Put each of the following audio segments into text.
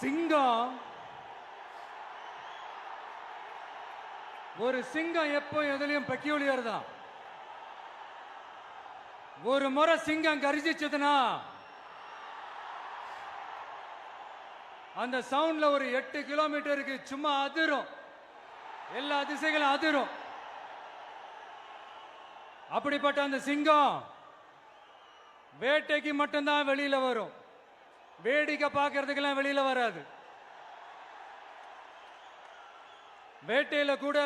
சிங்கம் ஒரு சிங்கம் எப்போ எதுலயும் பெக்யூலியர் தான். ஒரு முறை சிங்கம் கர்ஜிச்சதுன்னா அந்த சவுண்ட்ல ஒரு 8 கிலோமீட்டருக்கு சும்மா அதிரும், எல்லா திசைகளும் அதிரும். அப்படிப்பட்ட அந்த சிங்கம் வேட்டைக்கு மட்டும்தான் வெளியில வரும், வேடிக்கை பார்க்கறதுக்கெல்லாம் வெளியில வராது. வேட்டையில கூட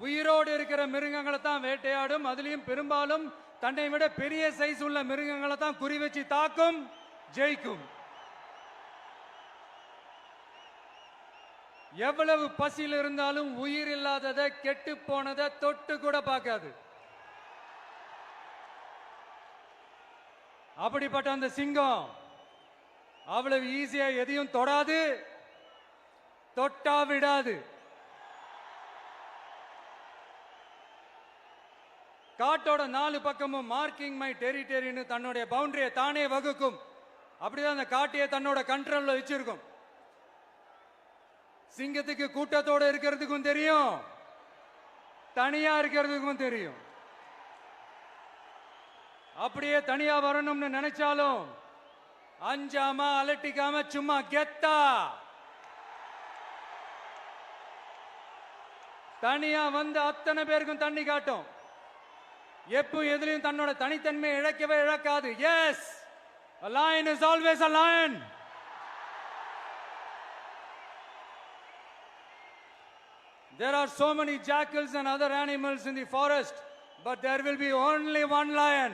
உயிரோடு இருக்கிற மிருகங்களை தான் வேட்டையாடும். அதுலயும் பெரும்பாலும் தன்னை விட பெரிய சைஸ் உள்ள மிருகங்களை தான் குறி வச்சு தாக்கும், ஜெயிக்கும். எவ்வளவு பசியில் இருந்தாலும் உயிர் இல்லாததை, கெட்டு போனதை தொட்டு கூட பார்க்காது. அப்படிப்பட்ட அந்த சிங்கம் அவ்வளவு ஈஸியா எதையும் தொடாது, தொட்டா விடாது. காட்டோட 4 பக்கமும் மார்க்கிங் மை டெரிட்டரின்னு தன்னுடைய பவுண்டரியை தானே வகுக்கும். அப்படிதான் அந்த காட்டையே தன்னோட கண்ட்ரோல்ல வச்சிருக்கும். சிங்கத்துக்கு கூட்டத்தோட இருக்கிறதுக்கும் தெரியும், தனியா இருக்கிறதுக்கும் தெரியும். அப்படியே தனியா வரணும்னு நினைச்சாலும் அஞ்சாம அலட்டிக்காம சும்மா கெத்தா தனியா வந்து அத்தனை பேருக்கும் தண்ணி காட்டும். எப்போ எதுலயும் தன்னோட தனித்தன்மையை இழக்கவே இழக்காது. Yes, a lion is always a lion. There are so many jackals and other animals in the forest, but there will be only one lion.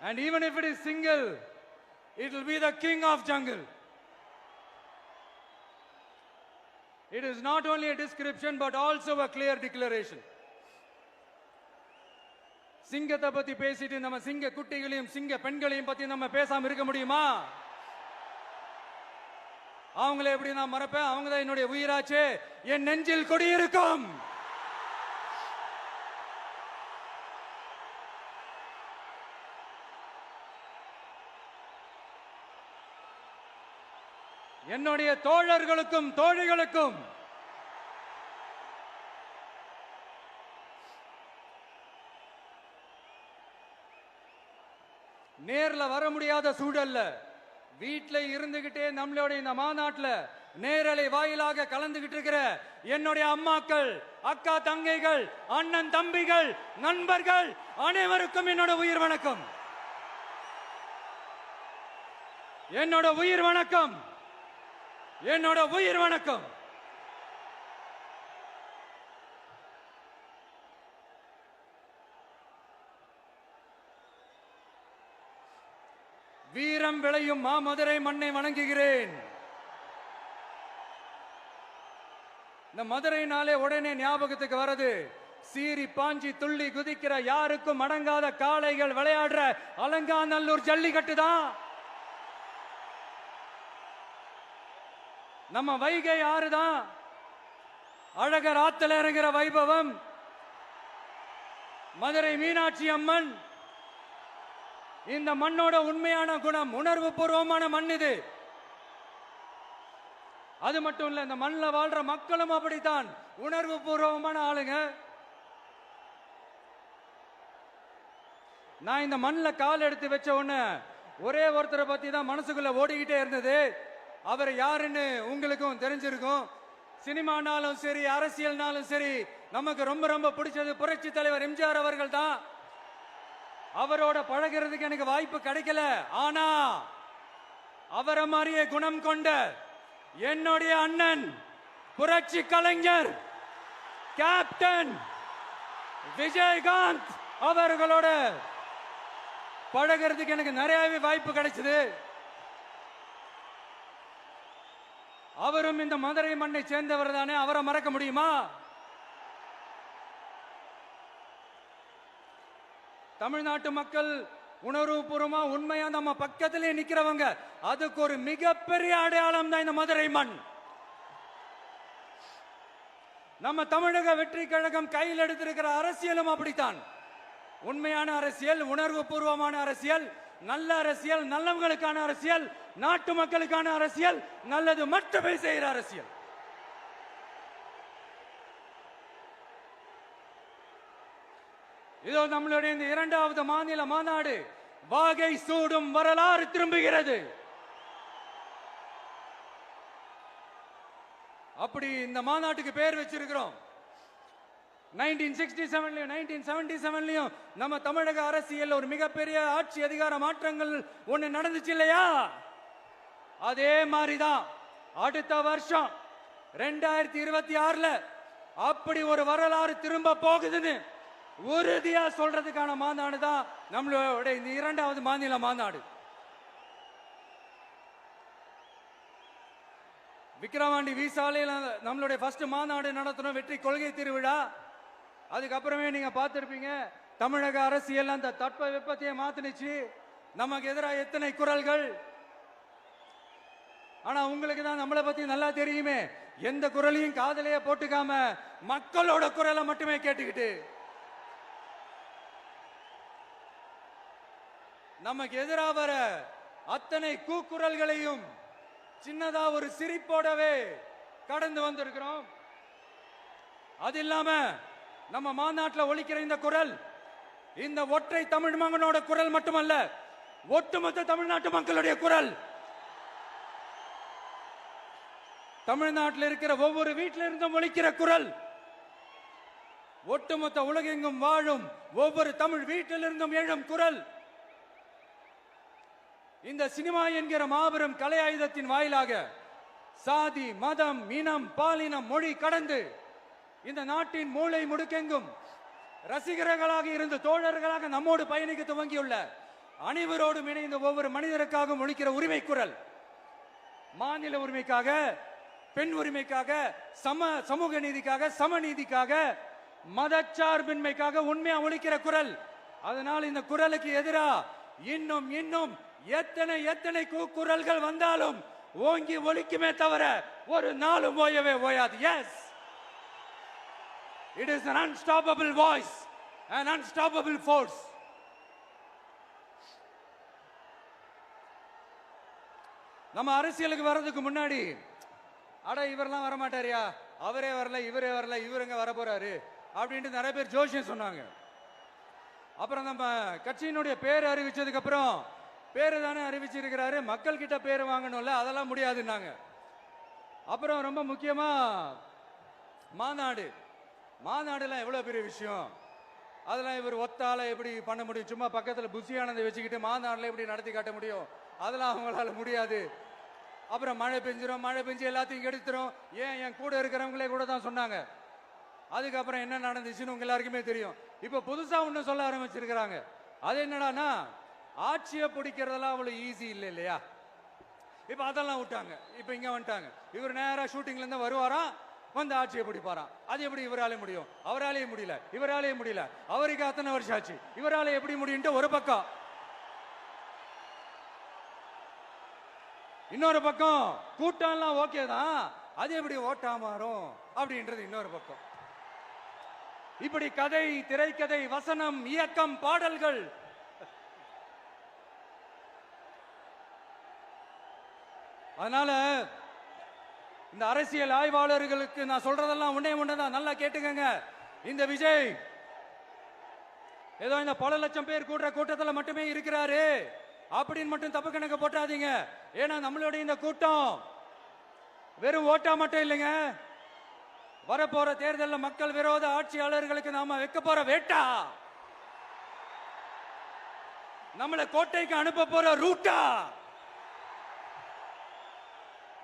And even if it is single, it will be the king of jungle. It is not only a description but also a clear declaration. சிங்கத்தை பத்தி பேசிட்டு நம்ம சிங்க குட்டிகளையும் சிங்க பெண்களையும் பத்தி நம்ம பேசாம இருக்க முடியுமா? அவங்களை எப்படி நான் மறப்பேன்? அவங்க தான் என்னுடைய உயிராச்சே. என் நெஞ்சில் கொடியிருக்கும். என்னுடைய தோழர்களுக்கும் தோழிகளுக்கும் நேர்ல வர முடியாத சூழல்ல வீட்டில் இருந்துகிட்டே நம்மளோட இந்த மாநாட்டில் நேரலை வாயிலாக கலந்துகிட்டு இருக்கிற என்னுடைய அம்மாக்கள், அக்கா தங்கைகள், அண்ணன் தம்பிகள், நண்பர்கள் அனைவருக்கும் என்னோட உயிர் வணக்கம். என்னோட உயிர் வணக்கம். என்னோட உயிர் வணக்கம். வீரம் விளையும் மாமதுரை மண்ணை வணங்குகிறேன். இந்த மதுரைனாலே உடனே ஞாபகத்துக்கு வரது சீறி பாஞ்சி துள்ளி குதிக்கிற யாருக்கும் அடங்காத காளைகள் விளையாடுற அலங்காநல்லூர் ஜல்லிக்கட்டு தான். நம்ம வைகை ஆறுதான். அழகர் ஆத்துல இறங்குற வைபவம். மதுரை மீனாட்சி அம்மன். இந்த மண்ணோட உண்மையான குணம் உணர்வு பூர்வமான மண் இது. அது மட்டும் இல்ல, இந்த மண்ணில் வாழ்ற மக்களும் அப்படித்தான் உணர்வு பூர்வமான ஆளுங்க. நான் இந்த மண்ணில் கால் எடுத்து வச்ச உடனே ஒரே ஒருத்தரை பத்தி தான் மனசுக்குள்ள ஓடிக்கிட்டே இருந்தது. அவர் யாருன்னு உங்களுக்கும் தெரிஞ்சிருக்கும். சினிமானாலும் சரி, அரசியல்னாலும் சரி, நமக்கு ரொம்ப ரொம்ப பிடிச்சது புரட்சி தலைவர் எம்ஜிஆர் அவர்கள் தான். அவரோட பழகிறதுக்கு எனக்கு வாய்ப்பு கிடைக்கல. ஆனா அவரை மாதிரியே குணம் கொண்ட என்னுடைய அண்ணன் புரட்சி கலைஞர் கேப்டன் விஜயகாந்த் அவர்களோட பழகிறதுக்கு எனக்கு நிறையவே வாய்ப்பு கிடைச்சது. அவரும் இந்த மதுரை மண்ணை சேர்ந்தவர் தானே, அவரை மறக்க முடியுமா? தமிழ்நாட்டு மக்கள் உணர்வுபூர்வமா உண்மையா நம்ம பக்கத்திலே நிக்கிறவங்க. அதுக்கு ஒரு மிகப்பெரிய அடையாளம் தான் இந்த மதுரை மண். நம்ம தமிழக வெற்றி கழகம் கையில் எடுத்திருக்கிற அரசியலும் அப்படித்தான். உண்மையான அரசியல், உணர்வு பூர்வமான அரசியல், நல்ல அரசியல், நல்லவங்களுக்கான அரசியல், நாட்டு மக்களுக்கான அரசியல், நல்லது மட்டுமே செய்கிற அரசியல். இதோ நம்மளுடைய இந்த இரண்டாவது மாநில மாநாடு வாகை சூடும் வரலாறு திரும்புகிறது. அப்படி இந்த மாநாட்டுக்கு பேர் வச்சிருக்கிறோம். 1967லயும் 1977லயும் நம்ம தமிழக அரசியல் ஒரு மிகப்பெரிய ஆட்சி அதிகார மாற்றங்கள் ஒண்ணு நடந்துச்சு இல்லையா? அதே மாதிரிதான் அடுத்த வருஷம் 2026ல அப்படி ஒரு வரலாறு திரும்ப போகுதுன்னு உறுதியா சொல்றதுக்கான மாநாடு தான் நம்மளோட இந்த இரண்டாவது மாநில மாநாடு. விக்கிரவாண்டி வீசாலையில் நம்மளுடைய ஃபர்ஸ்ட் மாநாடு நடத்தணும், வெற்றி கொள்கை திருவிழா. அதுக்கப்புறமே நீங்க பார்த்திருப்பீங்க தமிழக அரசியல் அந்த தட்ப வெப்பத்தையே மாத்தினுச்சு. நமக்கு எதிராக எத்தனை குரல்கள். ஆனா உங்களுக்கு தான் நம்மளை பத்தி நல்லா தெரியுமே, எந்த குரலையும் காதலையே போட்டுக்காம மக்களோட குரலை மட்டுமே கேட்டுக்கிட்டு நமக்கு எதிராக வர அத்தனை கூக்குரல்களையும் சின்னதா ஒரு சிரிப்போடவே கடந்து வந்திருக்கிறோம். அது இல்லாம நம்ம மாநாட்டில் ஒலிக்கிற இந்த குரல் இந்த ஒற்றை தமிழ் மகனோட குரல் மட்டுமல்ல, ஒட்டுமொத்த தமிழ்நாட்டு மக்களுடைய குரல். தமிழ்நாட்டில் இருக்கிற ஒவ்வொரு வீட்டில இருந்தும் ஒலிக்கிற குரல், ஒட்டுமொத்த உலகெங்கும் வாழும் ஒவ்வொரு தமிழ் வீட்டிலிருந்தும் எழும் குரல். இந்த சினிமா என்கிற மாபெரும் கலை ஆயுதத்தின் வாயிலாக சாதி, மதம், இனம், பாலினம், மொழி கடந்து இந்த நாட்டின் மூளை முடுக்கெங்கும் ரசிகர்களாக இருந்து தோழர்களாக நம்மோடு பயணிக்க துவங்கியுள்ள அனைவரோடும் இணைந்த ஒவ்வொரு மனிதருக்காகவும் ஒலிக்கிற உரிமை குரல். மாநில உரிமைக்காக, பெண் உரிமைக்காக, சமூக நீதிக்காக, சமநீதிக்காக, மதச்சார்பின்மைக்காக உண்மையா ஒலிக்கிற குரல். அதனால் இந்த குரலுக்கு எதிராக இன்னும் இன்னும் எத்தனை எத்தனை குரல்கள் வந்தாலும் ஓங்கி ஒலிக்குமே தவிர ஒரு நாளும் ஓயவே ஓயாது. Yes, it is an unstoppable voice, an unstoppable force. நம்ம அரசியலுக்கு வர்றதுக்கு முன்னாடி அட இவரெல்லாம் வர மாட்டாரியா, அவரே வரல, இவரே வரல, இவருங்க வர போறாரு அப்படின்ட்டு நிறைய பேர் ஜோசியம் சொன்னாங்க. அப்புறம் நம்ம கட்சியினுடைய பேர் அறிவிச்சதுக்கு அப்புறம் பேரு தானே அறிவிச்சிருக்கிறாரு, மக்கள் கிட்ட பேர் வாங்கணும்ல, அதெல்லாம் முடியாதுன்னாங்க. அப்புறம் ரொம்ப முக்கியமா மாநாடுலாம் எவ்வளவு பெரிய விஷயம், அதெல்லாம் இவர் ஒத்தால எப்படி பண்ண முடியும், சும்மா பக்கத்தில் புஷியானதை வச்சுக்கிட்டு மாநாடுல எப்படி நடத்தி காட்ட முடியும், அதெல்லாம் அவங்களால முடியாது. அப்புறம் மழை பெஞ்சு எல்லாத்தையும் கெடுத்துரும். ஏன் என் கூட இருக்கிறவங்களே கூட தான் சொன்னாங்க. அதுக்கப்புறம் என்ன நடந்துச்சுன்னு உங்க எல்லாருக்குமே தெரியும். இப்ப புதுசா ஒண்ணு சொல்ல ஆரம்பிச்சிருக்கிறாங்க. அது என்னடானா, ஆட்சியை பிடிக்கிறதெல்லாம் அவ்வளவு ஈஸி இல்லை இல்லையா. இப்ப அதெல்லாம் விட்டாங்க, இப்ப இங்க வந்துட்டாங்க. இவர் நேரா ஷூட்டிங்ல இருந்து வருவாராம், வந்து ஆட்சியை பிடிப்பாராம். அது எப்படி இவராலே முடியும், அவராலேயே முடியல, இவராலேயே முடியல, அவருக்கு அத்தனை வருஷம் ஆச்சு, இவராலே எப்படி முடியும் ஒரு பக்கம். இன்னொரு பக்கம் கூட்டம்லாம் ஓகே தான், அது எப்படி ஓட்டா மாறும் அப்படின்றது இன்னொரு பக்கம். இப்படி கதை, திரைக்கதை, வசனம், இயக்கம், பாடல்கள், அதனால இந்த அரசியல் ஆய்வாளர்களுக்கு நான் சொல்றதெல்லாம் ஒன்னேதான், நல்லா கேட்டுக்கங்க. இந்த விஜய் ஏதோ இந்த பல லட்சம் பேர் கூடுற கூட்டத்தில் மட்டுமே இருக்கிறாரு அப்படின்னு மட்டும் தப்பு கணக்கு போட்டாதீங்க. ஏன்னா நம்மளுடைய இந்த கூட்டம் வெறும் ஓட்டா மட்டும் இல்லைங்க, வரப்போற தேர்தலில் மக்கள் விரோத ஆட்சியாளர்களுக்கு நாம வைக்க போற வேட்டா, நம்மளை கோட்டைக்கு அனுப்ப போற ரூட்டா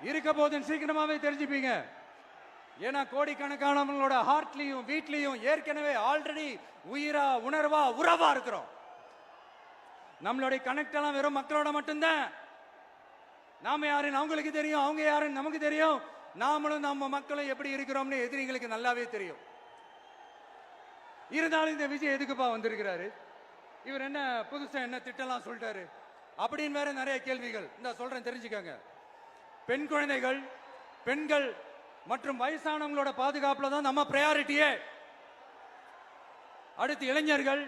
இருக்க போதுன்னு சீக்கிரமாவே தெரிஞ்சுப்பீங்க. ஏன்னா கோடிக்கணக்கானவங்களோட ஹார்ட்லயும் வீட்லயும் ஏற்கனவே ஆல்ரெடி உயிரா, உணர்வா, உறவா இருக்கிறோம். நம்மளுடைய கனெக்ட் எல்லாம் வெறும் மக்களோட மட்டும்தான். நாம யாருன்னு அவங்களுக்கு தெரியும், அவங்க யாருன்னு நமக்கு தெரியும். நாமளும் நம்ம மக்களும் எப்படி இருக்கிறோம்னு எதிரிங்களுக்கு நல்லாவே தெரியும். இருந்தாலும் இந்த விஜய் எதுக்குப்பா வந்திருக்கிறாரு, இவர் என்ன புதுசா என்ன திட்டம்லாம் சொல்லிட்டாரு அப்படின்னு வேற நிறைய கேள்விகள். இந்த சொல்றேன் தெரிஞ்சுக்கங்க. பெண் குழந்தைகள், பெண்கள் மற்றும் வயசானவங்களோட பாதுகாப்புல தான் நம்ம பிரையாரிட்டியே. அடுத்து இளைஞர்கள்,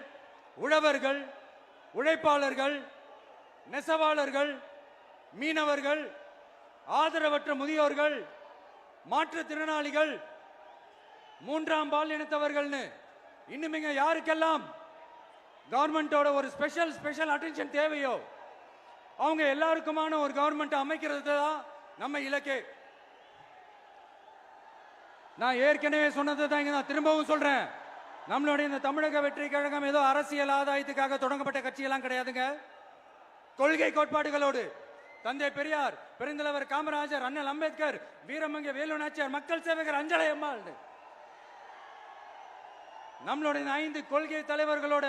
உழவர்கள், உழைப்பாளர்கள், நெசவாளர்கள், மீனவர்கள், ஆதரவற்ற முதியோர்கள், மாற்றுத்திறனாளிகள், மூன்றாம் பால் இனத்தவர்கள்னு இன்னும் இங்க யாருக்கெல்லாம் கவர்மெண்டோட ஒரு ஸ்பெஷல் அட்டென்ஷன் தேவையோ அவங்க எல்லாருக்குமான ஒரு கவர்மெண்ட் அமைக்கிறது தான் நம்ம இலக்கே. நான் ஏற்கனவே சொன்னதை தான் நான் திரும்பவும் சொல்றேன். நம்மளுடைய இந்த தமிழக வெற்றி கழகம் ஏதோ அரசியல் ஆதாயத்துக்காக தொடங்கப்பட்ட கட்சியெல்லாம் கிடையாதுங்க. கொள்கை கோட்பாடுகளோடு தந்தை பெரியார், பெருந்தலைவர் காமராஜர், அண்ணல் அம்பேத்கர், வீரமங்க வேலு நாச்சியார், மக்கள் சேவகர் அஞ்சலை அம்மாள், நம்மளுடைய 5 கொள்கை தலைவர்களோட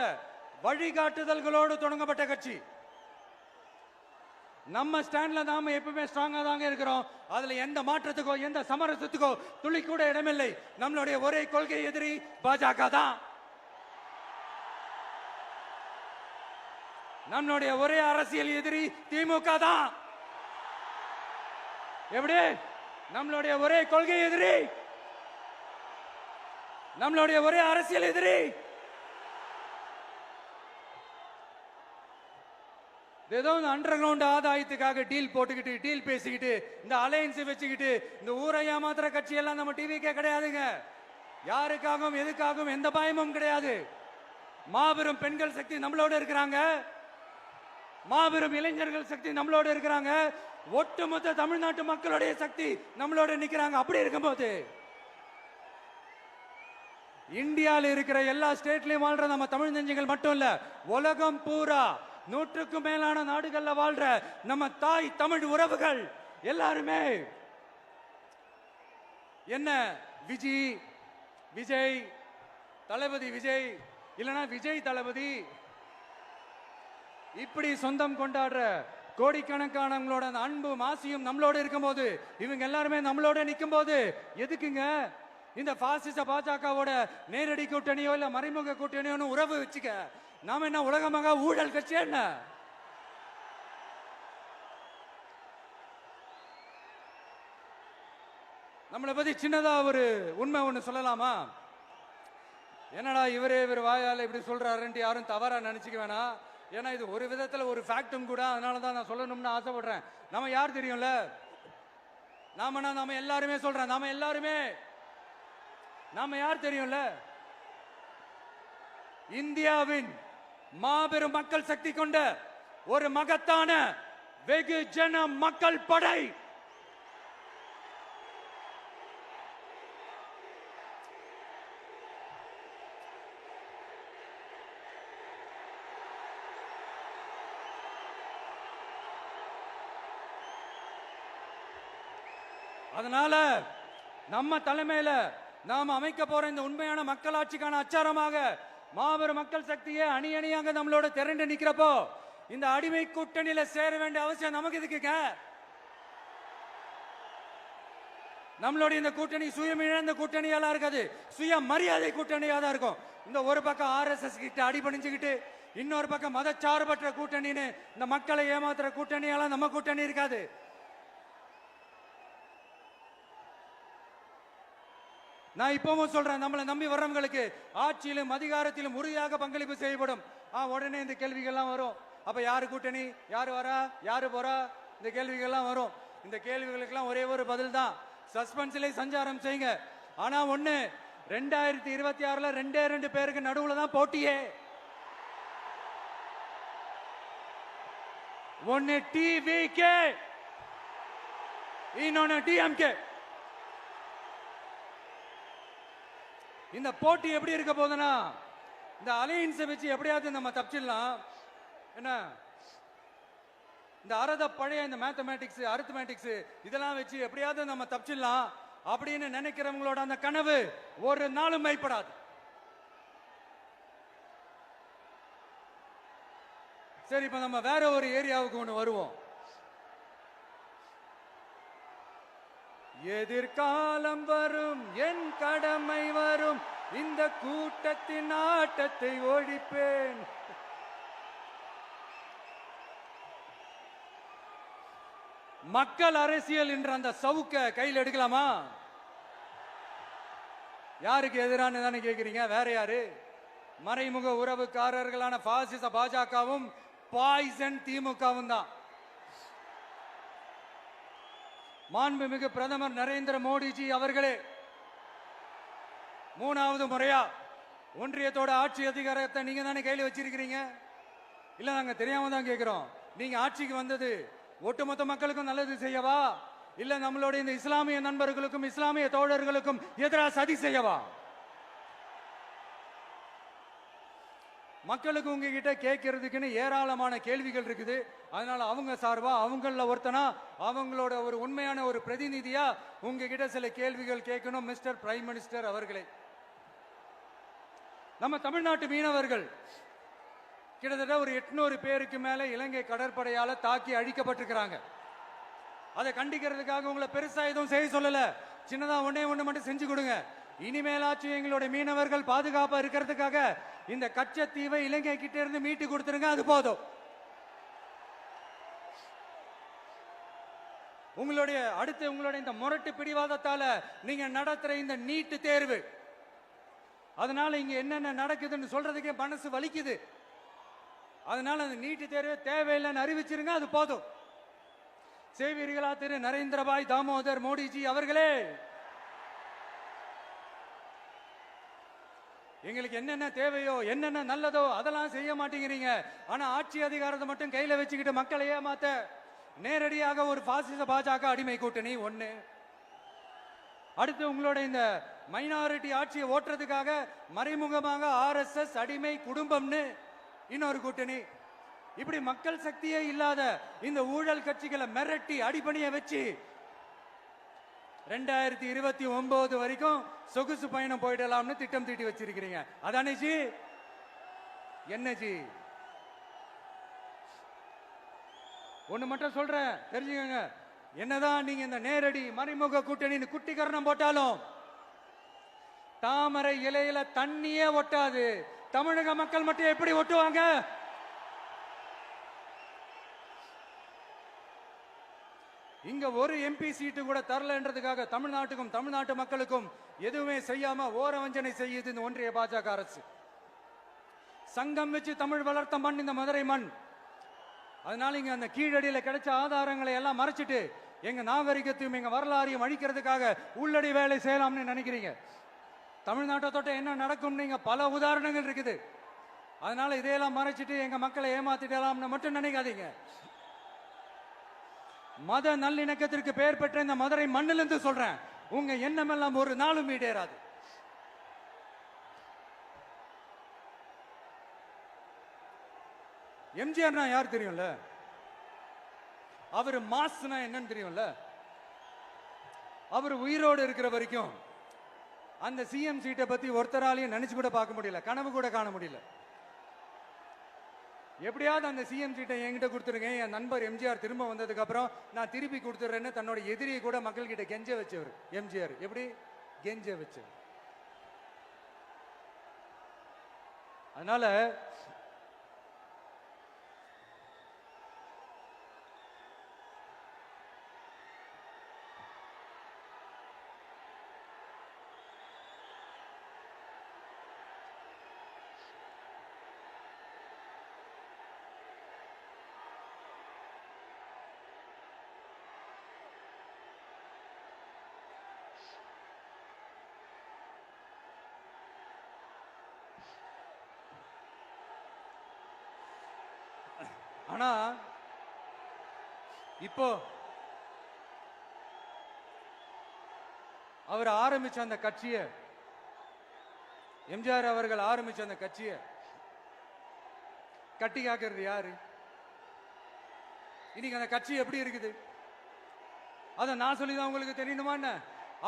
வழிகாட்டுதல்களோடு தொடங்கப்பட்ட கட்சி. நம்ம ஸ்டாண்ட்ல நாம எப்பவுமே ஸ்ட்ராங்கா தாங்க இருக்கிறோம். அதுல எந்த மாற்றத்துக்கோ எந்த சமரசத்துக்கோ துளி கூட இடமில்லை. நம்மளுடைய ஒரே கொள்கை எதிரி பாஜக தான். நம்மளுடைய ஒரே அரசியல் எதிரி திமுக தான். எப்படி? நம்மளுடைய ஒரே கொள்கை எதிரி, நம்மளுடைய ஒரே அரசியல் எதிரி ஏதோ அண்டர் கிரவுண்ட் ஆதாயத்துக்காக டீல் போட்டுக்கிட்டு டீல் பேசிக்கிட்டு இந்த அலையன்ஸ் வச்சுக்கிட்டு இந்த ஊரை ஏமாத்துற கட்சி எல்லாம் நம்ம டிவிக்கே கிடையாதுங்க. யாருக்காகவும் எதுக்காகவும் எந்த பயமும் கிடையாது. மாபெரும் பெண்கள் சக்தி நம்மளோட இருக்கிறாங்க, மாபெரும் இளைஞர்கள் சக்தி நம்மளோட இருக்கிறாங்க, ஒட்டுமொத்த தமிழ்நாட்டு மக்களுடைய சக்தி நம்மளோட நிக்கிறாங்க. அப்படி இருக்கும்போது இந்தியாவில் இருக்கிற எல்லா ஸ்டேட்லயும் வாழ்ற நம்ம தமிழ் நெஞ்சங்கள் மட்டும் இல்ல, உலகம் பூரா 100க்கும் மேலான நாடுகள்ல வாழ்ற நம்ம தாய் தமிழ் உறவுகள் எல்லாருமே என்ன விஜய் தளபதி விஜய் இல்லனா விஜய் தளபதி இப்படி சொந்தம் கொண்டாடுற கோடிக்கணக்கானவங்களோட அன்பு மாசியும் நம்மளோட இருக்கும்போது, இவங்க எல்லாருமே நம்மளோட நிற்கும் போது எதுக்குங்க இந்த பாசிச பாஜகவோட நேரடி கூட்டணியோ இல்ல மறைமுக கூட்டணியோன்னு உறவு வச்சுக்க? நாம என்ன உலகமாக ஊழல் கட்சி என்ன? நம்மளை பத்தி சின்னதா ஒரு உண்மை ஒண்ணு சொல்லலாமா? என்னடா இவர் வாயால இப்படி சொல்றாருன்ட்டு யாரும் தவறா நினைச்சுக்க வேணாம். ஏன்னா இது ஒரு விதத்துல ஒரு ஃபேக்டும் கூட. அதனாலதான் நான் சொல்லணும்னு ஆசைப்படுறேன். நம்ம யார் தெரியும்ல? நாம எல்லாருமே சொல்றேன். நாம யார் தெரியும்ல? இந்தியாவின் மாபெரும் மக்கள் சக்தி கொண்ட ஒரு மகத்தான வெகுஜன மக்கள் படை. அதனால நம்ம தலைமையில நாம அமைக்க போற இந்த உண்மையான மக்களாட்சிக்கான அச்சாரமாக மாபெரும் மக்கள் சக்தியை அணி அணியாக நம்மளோட திரண்டு நிக்கிறப்போ இந்த அடிமை கூட்டணியில சேர வேண்டிய அவசியம் நமக்கு இருக்குங்க. நம்மளுடைய இந்த கூட்டணி சுயமிழந்த கூட்டணியெல்லாம் இருக்காது, சுய மரியாதை கூட்டணியா தான் இருக்கும். இந்த ஒரு பக்கம் RSS கிட்ட அடிபணிஞ்சுக்கிட்டு, இன்னொரு பக்கம் மதச்சார்பற்ற கூட்டணின்னு இந்த மக்களை ஏமாத்துற கூட்டணியெல்லாம் நம்ம கூட்டணி இருக்காது. நான் இப்பவும் சொல்றேன், நம்மளை நம்பி வர்றவங்களுக்கு ஆட்சியிலும் அதிகாரத்திலும் உறுதியாக பங்களிப்பு செய்யப்படும். உடனே இந்த கேள்விகள்லாம் வரும். அப்ப யாரு கூட்டணி, யாரு வரா, யாரு போறா, இந்த கேள்விகள்லாம் வரும். இந்த கேள்விகளுக்கெல்லாம் ஒரே ஒரு பதில் தான், சஸ்பென்ஸ்ல சஞ்சாரம் செய்யுங்க. ஆனா ஒண்ணு, 2026ல 2 பேருக்கு நடுவுல தான் போட்டியே. ஒன்னு TVK, இன்னொன்னு DMK. இந்த போட்டி எப்படி இருக்க போதுன்னா, இந்த அலையன்ஸை வச்சு எப்படியாவது நம்ம தப்பிச்சிடலாம். என்ன இந்த பழைய இந்த மேத்தமேட்டிக்ஸ், அரித்மேட்டிக்ஸ் இதெல்லாம் வச்சு எப்படியாவது நம்ம தப்பிச்சிடலாம் அப்படின்னு நினைக்கிறவங்களோட அந்த கனவு ஒரு நாளும் மைப்படாது. சரி, இப்ப நம்ம வேற ஒரு ஏரியாவுக்கு ஒண்ணு வருவோம். எதிர்காலம் வரும், என் கடமை வரும், இந்த கூட்டத்தின் ஆட்டத்தை ஒழிப்பேன். மக்கள் அரசியல் என்ற அந்த சவுக்க கையில் எடுக்கலாமா? யாருக்கு எதிரான தானே கேக்குறீங்க? வேற யாரு? மறைமுக உறவுக்காரர்களான பாசிச பாஜகவும் பாய்சன் திமுகவும் தான். மாண்புமிகு பிரதமர் நரேந்திர மோடிஜி அவர்களே 3வது முறையா ஒன்றியத்தோட ஆட்சி அதிகாரத்தை நீங்க தானே கையில் வச்சிருக்கிறீங்க. இல்ல நாங்க தெரியாம தான் கேட்கிறோம். நீங்க ஆட்சிக்கு வந்தது ஒட்டுமொத்த மக்களுக்கும் நல்லது செய்யவா, இல்ல நம்மளுடைய இந்த இஸ்லாமிய நண்பர்களுக்கும் இஸ்லாமிய தோழர்களுக்கும் எதிராக சதி செய்யவா? மக்களுக்கு உங்ககிட்ட கேட்கறதுக்குன்னு ஏராளமான கேள்விகள் இருக்குது. அதனால அவங்க சார்பா அவங்கள ஒருத்தனா அவங்களோட ஒரு உண்மையான ஒரு பிரதிநிதியா உங்ககிட்ட சில கேள்விகள் கேட்கணும். மிஸ்டர் பிரைம் மினிஸ்டர் அவர்களே, நம்ம தமிழ்நாட்டு மீனவர்கள் கிட்டத்தட்ட ஒரு 800 பேருக்கு மேல இலங்கை கடற்படையால தாக்கி அழிக்கப்பட்டிருக்கிறாங்க. அதை கண்டிக்கிறதுக்காக உங்களை பெருசா எதுவும் செய்ய சொல்லல, சின்னதா ஒண்ணு மட்டும் செஞ்சு கொடுங்க. இனிமேலாச்சும் எங்களுடைய மீனவர்கள் பாதுகாப்பா இருக்கிறதுக்காக இந்த கச்சத்தீவை இலங்கை கிட்ட இருந்து மீட்டு கொடுத்துருங்க, அது போதும். உங்களுடைய இந்த முரட்டு பிடிவாதத்தால நீங்க நடத்துற இந்த நீட்டு தேர்வு, அதனால இங்க என்னென்ன நடக்குதுன்னு சொல்றதுக்கே மனசு வலிக்குது. அதனால அந்த நீட்டு தேர்வு தேவையில்லைன்னு அறிவிச்சிருங்க, அது போதும். செய்வீர்களா திரு நரேந்திரபாய் தாமோதர் மோடிஜி அவர்களே? எங்களுக்கு என்னென்ன தேவையோ என்னென்ன நல்லதோ அதெல்லாம் செய்ய மாட்டேங்கிறீங்க. ஆனா ஆட்சி அதிகாரத்தை மட்டும் கையில வச்சுக்கிட்டு மக்களை ஏமாத்த நேரடியாக ஒரு பாசிச பாஜக அடிமை கூட்டணி ஒண்ணு. அடுத்து உங்களோட இந்த மைனாரிட்டி ஆட்சியை ஓட்டுறதுக்காக மறைமுகமாக RSS அடிமை குடும்பம்னு இன்னொரு கூட்டணி. இப்படி மக்கள் சக்தியே இல்லாத இந்த ஊழல் கட்சிகளை மிரட்டி அடிபணிய வச்சு 2029 வரைக்கும் சொகுசு பயணம் போயிடலாம்னு திட்டம் தீட்டி வச்சிருக்கிறீங்க. அதானே ஜி? என்ன ஜி? ஒண்ணு மட்டும் சொல்றேன், தெரிஞ்சுக்கங்க. என்னதான் நீங்க இந்த நேரடி மறைமுக கூட்டணின்னு குட்டிகரணம் போட்டாலும் தாமரை இலையில தண்ணியே ஒட்டாது. தமிழக மக்கள் மட்டும் எப்படி ஒட்டுவாங்க? இங்க ஒரு MP சீட்டு கூட தரலன்றதுக்காக தமிழ்நாட்டுக்கும் தமிழ்நாட்டு மக்களுக்கும் எதுவுமே செய்யாம ஓரவஞ்சனை செய்யுது இந்த ஒன்றிய பாஜக அரசு. சங்கம் வச்சு தமிழ் வளர்த்த மண் இந்த மதுரை மண். அதனால இங்க அந்த கீழடியில கிடைச்ச ஆதாரங்களை எல்லாம் மறைச்சிட்டு எங்க நாகரிகத்தையும் எங்க வரலாறையும் அழிக்கிறதுக்காக உள்ளடி வேலை செய்யலாம்னு நினைக்கிறீங்க. தமிழ்நாட்டை தொட்ட என்ன நடக்கும் நீங்க பல உதாரணங்கள் இருக்குது. அதனால இதையெல்லாம் மறைச்சிட்டு எங்க மக்களை ஏமாத்திடலாம்னு மட்டும் நினைக்காதீங்க. மத நல்லிணக்கத்திற்கு பெயர் பெற்ற இந்த மதுரை மண்ணிலிருந்து சொல்றேன், உங்க எண்ணம் எல்லாம் ஒரு நாளும் ஈடேறாது. எம்ஜிஆர்னா யார் தெரியும்ல? அவர் மாஸ்னா என்னன்னு தெரியும்ல? அவர் உயிரோடு இருக்கிற வரைக்கும் அந்த CM சீட்டை பத்தி ஒருத்தராலையும் நினைச்சு கூட பார்க்க முடியல, கனவு கூட காண முடியல. எப்படியாவது அந்த CM சீட்டை என்கிட்ட கொடுத்துருங்க, என் நண்பர் எம்ஜிஆர் திரும்ப வந்ததுக்கு அப்புறம் நான் திருப்பி கொடுத்துறேன்னு தன்னோட எதிரியை கூட மக்கள் கிட்ட கெஞ்ச வச்சவர் எம்ஜிஆர். எப்படி கெஞ்ச வச்சவர்? அதனால ஆனா இப்போ அவர் ஆரம்பிச்ச அந்த கட்சியை, எம்ஜிஆர் அவர்கள் ஆரம்பிச்ச அந்த கட்சியை கட்டி காக்கிறது யாரு? இன்னைக்கு அந்த கட்சி எப்படி இருக்குது? அதை நான் சொல்லிதான் உங்களுக்கு தெரியணுமா?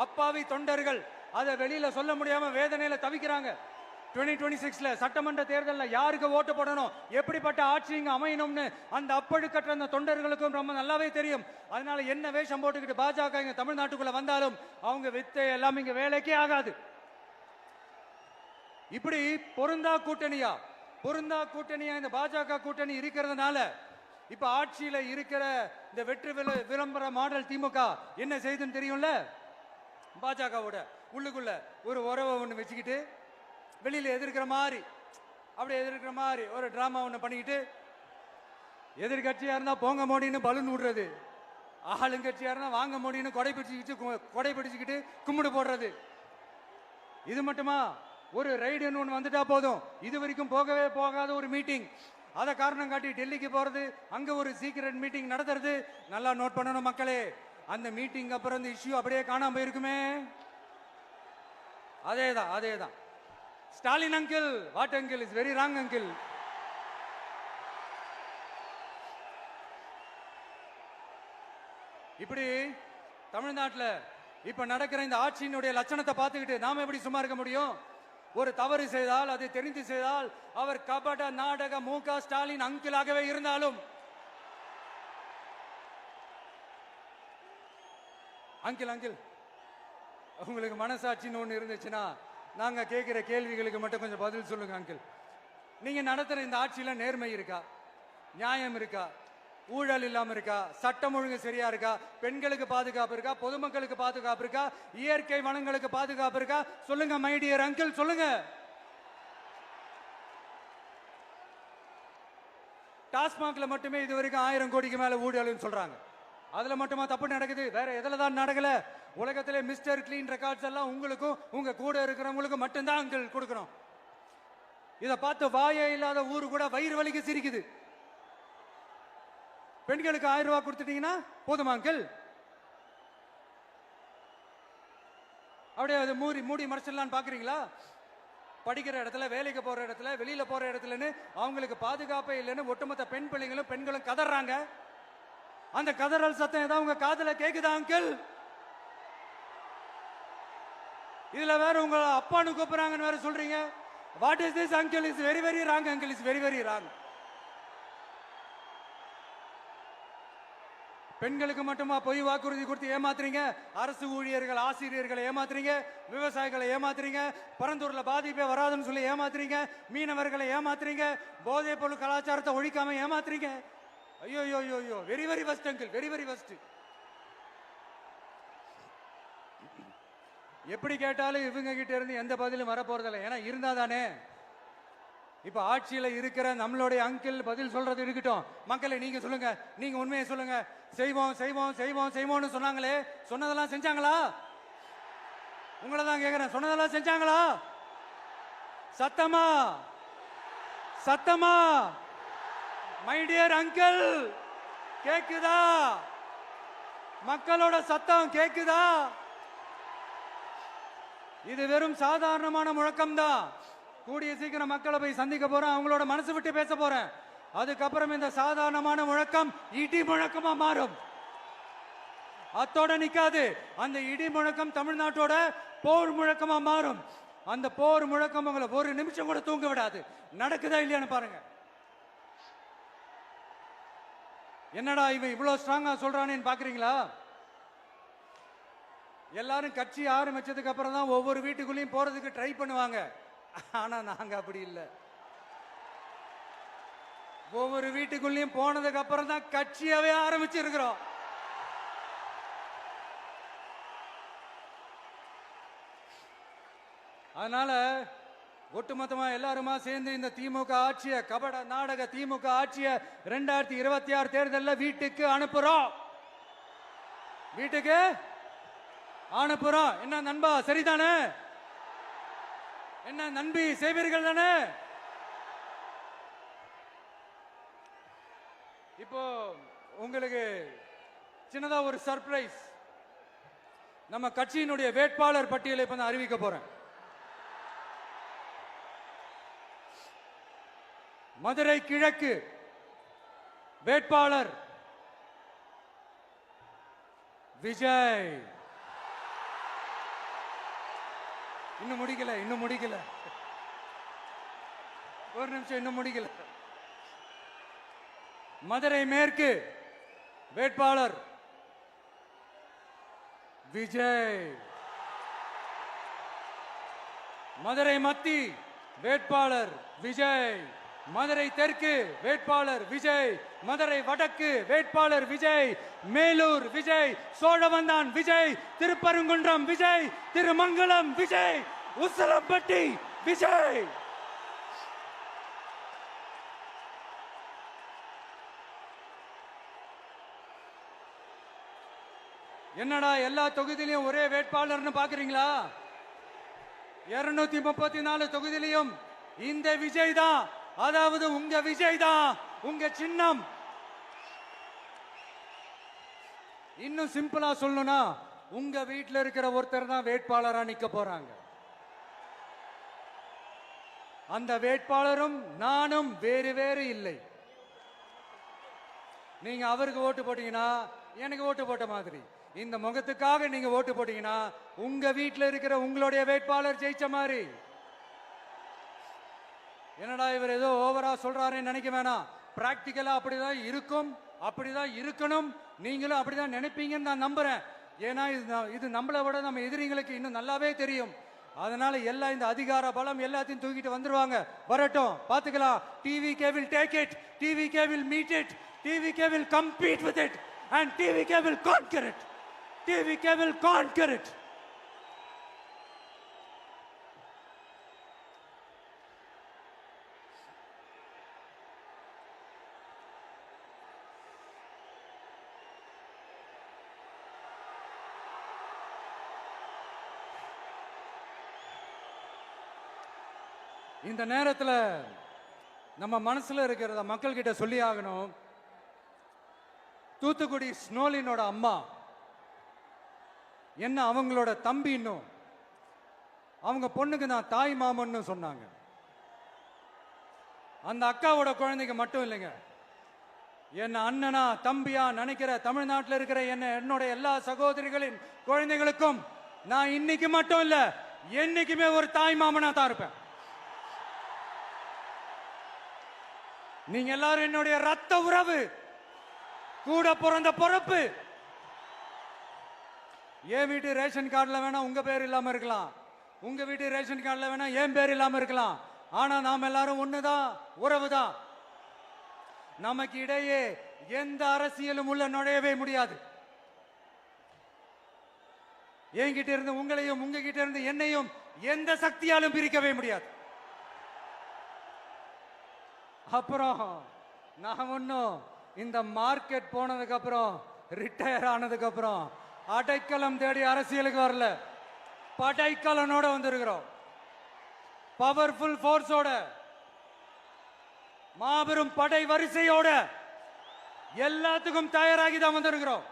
அப்பாவி தொண்டர்கள் அதை வெளியில சொல்ல முடியாம வேதனையில தவிக்கிறாங்க. 2026 சட்டமன்ற தேர்தலில் யாருக்கு ஓட்டு போடணும், எப்படிப்பட்ட ஆட்சி இங்க அமையணும்னு அந்த அப்பழுக்கற்ற அந்த தொண்டர்களுக்கும் ரொம்ப நல்லாவே தெரியும். அதனால என்ன வேஷம் போட்டுக்கிட்டு பாஜக இங்க தமிழ்நாட்டுக்குள்ள வந்தாலும் அவங்க வித்தை எல்லாம் இங்க வேலைக்கே ஆகாது. இப்படி பொருந்தா கூட்டணியா இந்த பாஜக கூட்டணி இருக்கிறதுனால இப்ப ஆட்சியில இருக்கிற இந்த வெற்றி விளம்பர மாடல் திமுக என்ன செய்யுதுன்னு தெரியும்ல? பாஜகவோட உள்ளுக்குள்ள ஒரு உறவை ஒண்ணு வச்சுக்கிட்டு வெளியில எதிர்க்கிற மாதிரி ஒரு டிராமா ஒண்ணு பண்ணிக்கிட்டு எதிர்கட்சியா இருந்தா போங்க மோடின்னு பலூன் விடுறது, ஆளுங்கட்சியா இருந்தா வாங்க மோடின்னு கொடை பிடிச்சுக்கிட்டு கும்பிடு போடுறது. இது மட்டுமா? ஒரு ரைடுன்னு ஒன்று வந்துட்டா போதும், இது வரைக்கும் போகவே போகாத ஒரு மீட்டிங், அதை காரணம் காட்டி டெல்லிக்கு போறது, அங்க ஒரு சீக்கிரட் மீட்டிங் நடத்துறது. நல்லா நோட் பண்ணணும் மக்களே, அந்த மீட்டிங் அப்புறம் இந்த இஷ்யூ அப்படியே காணாம போயிருக்குமே. அதேதான் அதேதான். Stalin uncle, what uncle is very wrong uncle. இப்படி தமிழ்நாட்டில் இப்ப நடக்கிற இந்த ஆட்சியினுடைய லட்சணத்தை பார்த்துக்கிட்டு நாம எப்படி சும்மா இருக்க முடியும்? ஒரு தவறு செய்தால், அது தெரிந்து செய்தால், அவர் கபட நாடக மு.க. ஸ்டாலின் அங்கிளாகவே இருந்தாலும், அங்கிள் அங்கிள் உங்களுக்கு மனசாட்சின்னு ஒன்று இருந்துச்சுன்னா நாங்க கேட்கிற கேள்விகளுக்கு மட்டும் கொஞ்சம் பதில் சொல்லுங்க அங்கிள். நீங்க நடத்துற இந்த ஆட்சியில நேர்மை இருக்கா? நியாயம் இருக்கா? ஊழல் இல்லாம இருக்கா? சட்டம் ஒழுங்கு சரியா இருக்கா? பெண்களுக்கு பாதுகாப்பு இருக்கா? பொதுமக்களுக்கு பாதுகாப்பு இருக்கா? இயற்கை வளங்களுக்கு பாதுகாப்பு இருக்கா? சொல்லுங்க மை டியர் அங்கிள், சொல்லுங்க. டாஸ்மாக்ல மட்டுமே இது வரைக்கும் 1000 கோடிக்கு மேல ஊழல்னு சொல்றாங்க. அதுல மட்டுமா தப்பு நடக்குது? வேற எதுல தான் நடக்கல? உலகத்திலே மிஸ்டர் கிளீன் ரெக்கார்ட்ஸ் எல்லாம் உங்களுக்கும் உங்க கூட இருக்கிறவங்களுக்கும் மட்டும்தான் அங்கிள் கொடுக்கணும். இதை பார்த்து வாயே இல்லாத ஊரு கூட வயிறு வலிக்கு சிரிக்குது. பெண்களுக்கு 1000 ரூபாய் கொடுத்துட்டீங்கன்னா போதுமா அங்கிள்? அப்படியே அது மூடி மறைச்சிடலான்னு பாக்குறீங்களா? படிக்கிற இடத்துல, வேலைக்கு போற இடத்துல, வெளியில போற இடத்துலன்னு அவங்களுக்கு பாதுகாப்பே இல்லைன்னு ஒட்டுமொத்த பெண்களும் கதறாங்க. அந்த கதறல் சத்தம் ஏதாவது உங்க காதுல கேக்குதா அங்கிள்? இதுல வேற உங்க அப்பான்னு கூப்பிடுறாங்கன்னு வேற சொல்றீங்க. What is this uncle? Is very very wrong uncle, is very very wrong. பெண்களுக்கு மட்டுமா பொய் வாக்குறுதி கொடுத்து ஏமாத்துறீங்க? அரசு ஊழியர்கள், ஆசிரியர்களை ஏமாத்துறீங்க, விவசாயிகளை ஏமாத்துறீங்க, பரந்தூர்ல பாதிப்பே வராதுன்னு சொல்லி ஏமாத்துறீங்க, மீனவர்களை ஏமாத்துறீங்க, போதைப் பொருள் கலாச்சாரத்தை ஒழிக்காம ஏமாத்துறீங்க. ஐயோ ஐயோ ஐயோ, very very வஸ்ட் uncle, very very வஸ்ட். எப்படி கேட்டாலும் இவங்க கிட்ட இருந்து எந்த பதிலும் வரப்போறதில்லை. ஏன்னா இருந்தா தானே. இப்ப ஆட்சியில இருக்கிற நம்மளுடைய அங்கிள் பதில் சொல்றது இருக்கட்டும். மக்களை நீங்க சொல்லுங்க, நீங்க உண்மையை சொல்லுங்க. செய்வோம் செய்வோம் செய்வோம் செய்வோம்னு சொன்னாங்களே, சொன்னதெல்லாம் செஞ்சாங்களா? உங்களை தான் கேக்குறேன், சொன்னதெல்லாம் செஞ்சாங்களா? சத்தமா சத்தமா மை டியர் அங்கிள், கேக்குதா? மக்களோட சத்தம் கேக்குதா? இது வெறும் சாதாரணமான முழக்கம் தான். கூடிய சீக்கிரம் மக்களை போய் சந்திக்க போறேன், அவங்களோட மனசு விட்டு பேச போறேன். அதுக்கப்புறம் இந்த சாதாரணமான முழக்கம் இடி முழக்கமா மாறும். அத்தோட நிக்காது. அந்த இடி முழக்கம் தமிழ்நாட்டோட போர் முழக்கமா மாறும். அந்த போர் முழக்கம் உங்களை ஒரு நிமிஷம் கூட தூங்க விடாது. நடக்குதா இல்லையான்னு பாருங்க. என்னடா இவன் இவ்வளவு ஸ்ட்ராங்கா சொல்றானேன்னு பாக்குறீங்களா? எல்லாரும் கட்சி ஆரம்பிச்சதுக்கு அப்புறம் தான் ஒவ்வொரு வீட்டுக்குள்ளேயும் போறதுக்கு ட்ரை பண்ணுவாங்க. ஆனா நாங்க அப்படி இல்லை. ஒவ்வொரு வீட்டுக்குள்ளேயும் போனதுக்கு அப்புறம் தான் கட்சியாவே ஆரம்பிச்சிருக்கிறோம். அதனால ஒட்டுமொத்தமா எல்லாருமா சேர்ந்து இந்த திமுக ஆட்சிய, கபட நாடக திமுக ஆட்சிய 2026 தேர்தலில் வீட்டுக்கு அனுப்புறோம். வீட்டுக்கு அனுப்புறோம். என்ன நண்பா, சரிதானே? என்ன நம்பி செய்வீர்கள் தானே? இப்போ உங்களுக்கு சின்னதா ஒரு சர்ப்ரைஸ். நம்ம கட்சியினுடைய வேட்பாளர் பட்டியலை இப்ப நான் அறிவிக்க போறேன். மதுரை கிழக்கு வேட்பாளர் விஜய். இன்னும் முடிக்கல, ஒரு நிமிஷம், இன்னும் முடிக்கல. மதுரை மேற்கு வேட்பாளர் விஜய். மதுரை மத்தி வேட்பாளர் விஜய். மதுரை தெற்கு வேட்பாளர் விஜய். மதுரை வடக்கு வேட்பாளர் விஜய். மேலூர் விஜய். சோழவந்தான் விஜய். திருப்பரங்குன்றம் விஜய். திருமங்கலம் விஜய். உசிலம்பட்டி விஜய். என்னடா எல்லா தொகுதியிலையும் ஒரே வேட்பாளர்னு பாக்குறீங்களா? 234 தொகுதியிலையும் இந்த விஜய் தான், அதாவது உங்க விஜய் தான் உங்க சின்னம். இன்னும் சிம்பிளா சொல்லணும்னா உங்க வீட்டில் இருக்கிற ஒருத்தர் தான் வேட்பாளரா நிக்க போறாங்க. அந்த வேட்பாளரும் நானும் வேறு வேறு இல்லை. நீங்க அவருக்கு ஓட்டு போட்டீங்கன்னா எனக்கு ஓட்டு போட்ட மாதிரி, இந்த முகத்துக்காக நீங்க ஓட்டு போட்டீங்கன்னா உங்க வீட்டில் இருக்கிற உங்களுடைய வேட்பாளர் ஜெயிச்ச மாதிரி. என்னடா இவர் ஏதோ ஓவரா சொல்றாருன்னு நினைக்க வேணாம். பிராக்டிக்கலா அப்படிதான் இருக்கும், அப்படிதான் இருக்கணும். நீங்களும் அப்படிதான் நினைப்பீங்கன்னு நான் நம்புறேன். ஏன்னா இது நம்மளை விட நம்ம எதிரிங்களுக்கு இன்னும் நல்லாவே தெரியும். அதனால எல்லாம் இந்த அதிகார பலம் எல்லாத்தையும் தூக்கிட்டு வந்துருவாங்க. வரட்டும், பாத்துக்கலாம். TVK will take it, TVK will meet it, TVK will compete with it and TVK will conquer it, TVK will conquer it. இந்த நேரத்தில் நம்ம மனசுல இருக்கிறத மக்கள் கிட்ட சொல்லி ஆகணும். தூத்துக்குடி ஸ்னோலினோட அம்மா என்ன அவங்களோட தம்பி, இன்னும் அவங்க பொண்ணுக்கு நான் தாய் மாமன்னு சொன்னாங்க. அந்த அக்காவோட குழந்தைக்கு மட்டும் இல்லைங்க, என்ன அண்ணனா தம்பியா நினைக்கிற தமிழ்நாட்டில் இருக்கிற என்னோட எல்லா சகோதரிகளின் குழந்தைகளுக்கும் நான் இன்னைக்கு மட்டும் இல்ல, என்னைக்குமே ஒரு தாய் மாமனா தான் இருப்பேன். நீங்க எல்லாரும் என்னுடைய ரத்த உறவு, கூட பிறந்த பொறுப்பு. என் வீட்டு ரேஷன் கார்டுல வேணா உங்க பேர் இல்லாம இருக்கலாம், உங்க வீட்டு ரேஷன் கார்டுல வேணா என் பேர் இல்லாம இருக்கலாம். ஆனா நாம் எல்லாரும் ஒண்ணுதான், உறவுதான். நமக்கு இடையே எந்த அரசியலும் உள்ள நுழையவே முடியாது. என்கிட்ட இருந்து உங்களையும் உங்ககிட்ட இருந்து என்னையும் எந்த சக்தியாலும் பிரிக்கவே முடியாது. அப்புறம் நான் ஒன்னும் இந்த மார்க்கெட் போனதுக்கு அப்புறம், ரிட்டையர் ஆனதுக்கு அப்புறம் அடைக்கலம் தேடி அரசியலுக்கு வரல. படைக்கலனோட வந்திருக்கிறோம். பவர்ஃபுல் போர்ஸோட, மாபெரும் படை வரிசையோட, எல்லாத்துக்கும் தயாராகி தான் வந்திருக்கிறோம்.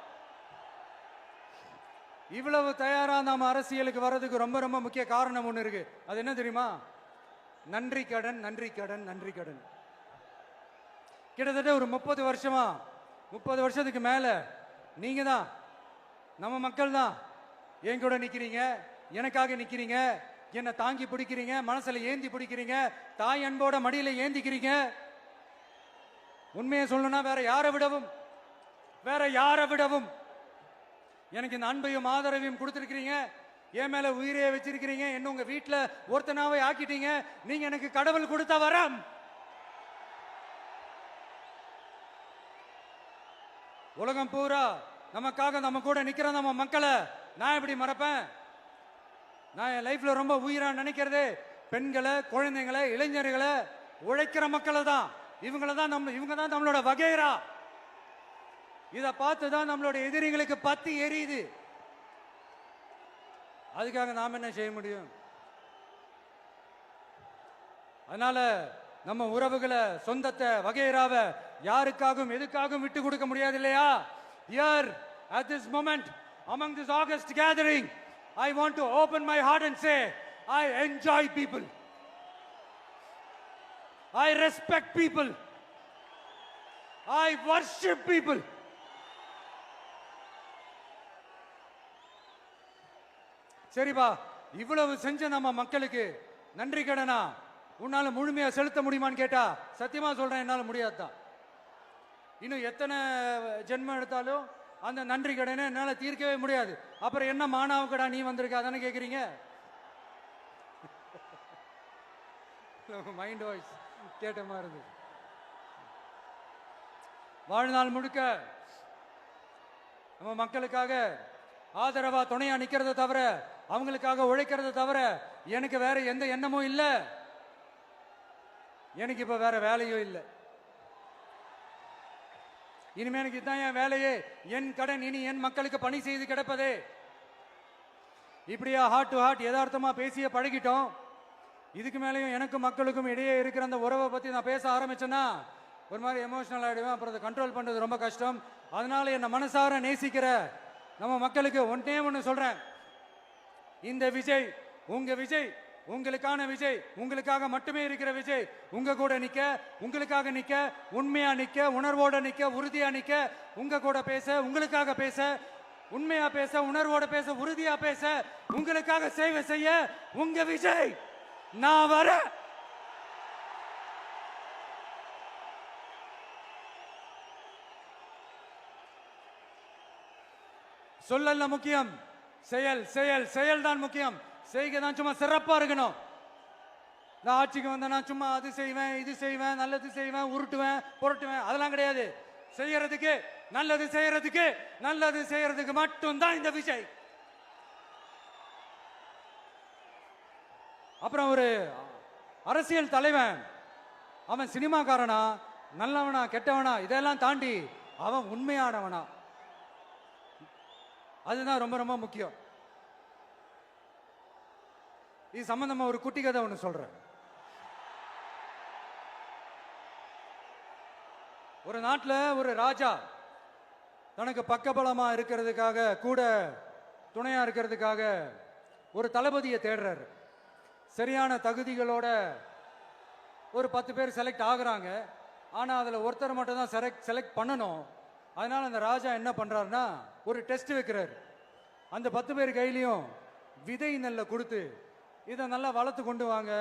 இவ்வளவு தயாரா நாம அரசியலுக்கு வர்றதுக்கு ரொம்ப ரொம்ப முக்கிய காரணம் ஒண்ணு இருக்கு. அது என்ன தெரியுமா? நன்றி கடன், நன்றி கடன், நன்றி கடன். கிட்டத்தட்ட ஒரு 30 வருஷமா, 30 வருஷத்துக்கு மேல நீங்க தான், நம்ம மக்கள் தான் என் கூட நிக்கிறீங்க, எனக்காக நிக்கிறீங்க, என்னை தாங்கி பிடிக்கிறீங்க, மனசுல ஏந்தி பிடிக்கிறீங்க, தாய் அன்போட மடியில ஏந்திக்கிறீங்க. உண்மையை சொல்லணும்னா வேற யாரை விடவும் எனக்கு இந்த அன்பையும் ஆதரவையும் கொடுத்திருக்கிறீங்க. என் மேல உயிரையே வச்சிருக்கிறீங்க. என்ன உங்க வீட்டுல ஒருத்தனாவே ஆக்கிட்டீங்க. நீங்க எனக்கு கடவுள் கொடுத்த வரம். உலகம் பூரா நமக்காக நம்ம கூட நிக்கிற நம்ம மக்களை நான் எப்படி மறப்பேன்? நான் என் லைஃப்ல ரொம்ப உயிரா நினைக்கிறது பெண்களை, குழந்தைங்களை, இளைஞர்களை, உழைக்கிற மக்களை தான். இவங்க தான் நம்மளோட வகைரா. இதை பார்த்து தான் நம்மளோட எதிரிகளுக்கு பத்தி எரியுது. அதுக்காக நாம் என்ன செய்ய முடியும்? அதனால நம்ம உறவுகளை, சொந்தத்தை, வகைராவை யாருக்காகவும் எதுக்காகவும் விட்டு கொடுக்க முடியாது இல்லையா? Here at this moment among this August gathering, I want to open my heart and say I enjoy people, I respect people, I worship people. சரிப்பா, இவ்வளவு செஞ்ச நம்ம மக்களுக்கு நன்றி கடனா உன்னால முழுமையா செலுத்த முடியுமான்னு கேட்டா சத்தியமா சொல்றேன், என்னால முடியாதுதான். இன்னும் எத்தனை ஜென்மம் எடுத்தாலும் அந்த நன்றி கடனை என்னால தீர்க்கவே முடியாது. அப்புறம் என்ன மானாவுக்கடா நீ வந்திருக்க அதானே கேக்குறீங்க? மைண்ட் வாய்ஸ் கேட்ட மாதிரி இருந்தது. வாழ்நாள் முழுக்க நம்ம மக்களுக்காக ஆதரவா துணையா நிக்கிறத தவிர, அவங்களுக்காக உழைக்கிறத தவிர எனக்கு வேற எந்த எண்ணமும் இல்லை. எனக்கு இப்ப வேற வேலையும் இல்லை. இனிமே எனக்கு இதுதான் என் வேலையே, என் கடன் இனி என் மக்களுக்கு பணி செய்து கிடப்பதே. இப்படியா ஹார்ட் டு ஹார்ட் யதார்த்தமா பேசிய பழகிட்டோம். இதுக்கு மேலேயும் எனக்கும் மக்களுக்கும் இடையே இருக்கிற அந்த உறவை பத்தி நான் பேச ஆரம்பிச்சேன்னா ஒரு மாதிரி எமோஷனல் ஆகிடுவேன். அப்புறம் அதை கண்ட்ரோல் பண்ணுறது ரொம்ப கஷ்டம். அதனால என்னை மனசார நேசிக்கிற நம்ம மக்களுக்கு ஒன்றே ஒன்று சொல்றேன். இந்த விஜய் உங்க விஜய், உங்களுக்கான விஜய், உங்களுக்காக மட்டுமே இருக்கிற விஜய். உங்க கூட நிக்க, உங்களுக்காக நிக்க, உண்மையா நிக்க, உணர்வோட நிக்க, உறுதியா நிக்க, உங்க கூட பேச, உங்களுக்காக பேச, உண்மையா பேச, உணர்வோட பேச, உறுதியா பேச, உங்களுக்காக சேவை செய்ய உங்க விஜய் நான் வர. சொல்லல முக்கியம், செயல் செயல் செயல் தான் முக்கியம். செய்கை தான் சும்மா சிறப்பா இருக்கணும். நான் ஆட்சிக்கு வந்தேன்னா சும்மா அது செய்வேன், இது செய்வேன், நல்லது செய்வேன், உருட்டுவேன், புரட்டுவேன், அதெல்லாம் கிடையாது. செய்யறதுக்கு, நல்லது செய்யறதுக்கு, நல்லது செய்யறதுக்கு மட்டும்தான் இந்த விஜய். அப்புறம் ஒரு அரசியல் தலைவன், அவன் சினிமாக்காரனா, நல்லவனா, கெட்டவனா, இதெல்லாம் தாண்டி அவன் உண்மையானவனா, அதுதான் ரொம்ப ரொம்ப முக்கியம். இது சம்பந்தமா ஒரு குட்டி கதை ஒன்று சொல்றேன். ஒரு நாட்டில் ஒரு ராஜா தனக்கு பக்கபலமா இருக்கிறதுக்காக, கூட துணையா இருக்கிறதுக்காக ஒரு தளபதியை தேடுறாரு. சரியான தகுதிகளோட ஒரு 10 பேர் செலக்ட் ஆகுறாங்க. ஆனால் அதில் ஒருத்தர் மட்டும் தான் செலக்ட் பண்ணணும். அதனால அந்த ராஜா என்ன பண்றாருன்னா ஒரு டெஸ்ட் வைக்கிறார். அந்த 10 பேர் கையிலையும் விதை நெல்லை கொடுத்து இதை நல்லா வளர்த்து கொண்டு வாங்க,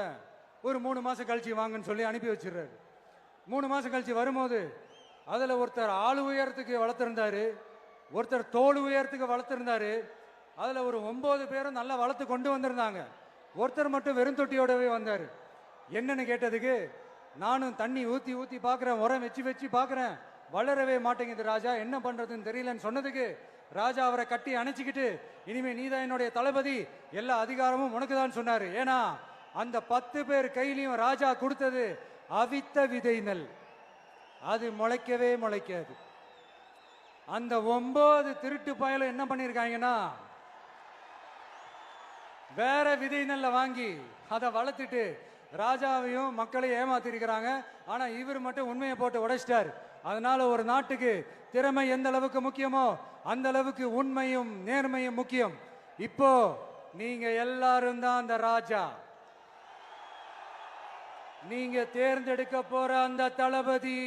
ஒரு 3 மாசம் கழிச்சு வாங்கன்னு சொல்லி அனுப்பி வச்சிடுறாரு. 3 மாசம் கழிச்சு வரும்போது அதில் ஒருத்தர் ஆளு உயரத்துக்கு வளர்த்துருந்தாரு, ஒருத்தர் தோல் உயரத்துக்கு வளர்த்துருந்தாரு. அதில் ஒரு 9 பேரும் நல்லா வளர்த்து கொண்டு வந்திருந்தாங்க. ஒருத்தர் மட்டும் வெறும் தொட்டியோடவே வந்தார். என்னன்னு கேட்டதுக்கு, நானும் தண்ணி ஊற்றி ஊற்றி பார்க்குறேன், உரம் வச்சு வச்சு பார்க்குறேன், வளரவே மாட்டேங்குது ராஜா, என்ன பண்ணுறதுன்னு தெரியலன்னு சொன்னதுக்கு ராஜா அவரை கட்டி அணைச்சிக்கிட்டு, இனிமே நீதான் என்னுடைய தளபதி, எல்லா அதிகாரமும் உனக்கு தான் சொன்னார். ஏன்னா அந்த 10 பேர் கையிலையும் ராஜா கொடுத்தது அவித்த விதை நெல், அது முளைக்கவே முளைக்காது. அந்த 9 திருட்டு பயலும் என்ன பண்ணியிருக்காங்கன்னா வேற விதை நெல்லை வாங்கி அதை வளர்த்துட்டு ராஜாவையும் மக்களையும் ஏமாத்திருக்கிறாங்க. ஆனா இவர் மட்டும் உண்மையை போட்டு உடைச்சிட்டார். அதனால ஒரு நாட்டுக்கு திறமை எந்த அளவுக்கு முக்கியமோ அந்த அளவுக்கு உண்மையும் நேர்மையும் முக்கியம். இப்போ நீங்க எல்லாரும் தான் அந்த ராஜா. நீங்க தேர்ந்தெடுக்க போற அந்த தளபதி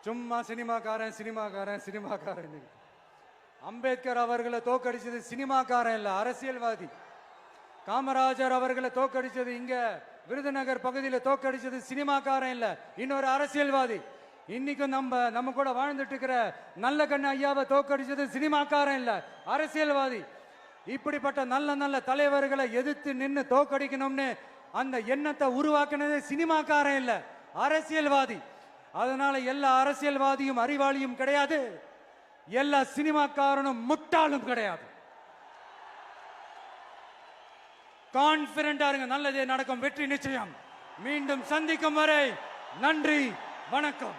சும்மா சினிமாக்காரன் சினிமாக்காரன் சினிமாக்காரன். அம்பேத்கர் அவர்களை தோக்கடிச்சது சினிமாக்காரன் இல்ல, அரசியல்வாதி. காமராஜர் அவர்களை தோக்கடிச்சது, இங்க விருதுநகர் பகுதியில் தோக்கடிச்சது சினிமாக்காரன் இல்ல, இன்னொரு அரசியல்வாதி. இன்னைக்கும் நம்ம கூட வாழ்ந்துட்டு இருக்கிற நல்ல கண்ணு ஐயாவை தோக்கடிச்சது சினிமாக்காரன் இல்ல, அரசியல்வாதி. இப்படிப்பட்ட நல்ல நல்ல தலைவர்களை எதிர்த்து நின்று தோக்கடிக்கணும்னு அந்த எண்ணத்தை உருவாக்குனது சினிமாக்காரன் இல்ல, அரசியல்வாதி. அதனால எல்லா அரசியல்வாதியும் அறிவாளியும் கிடையாது, எல்லா சினிமாக்காரனும் முட்டாளும் கிடையாது. கான்பிடண்டா இருங்க, நல்லதே நடக்கும், வெற்றி நிச்சயம். மீண்டும் சந்திக்கும் வரை நன்றி, வணக்கம்.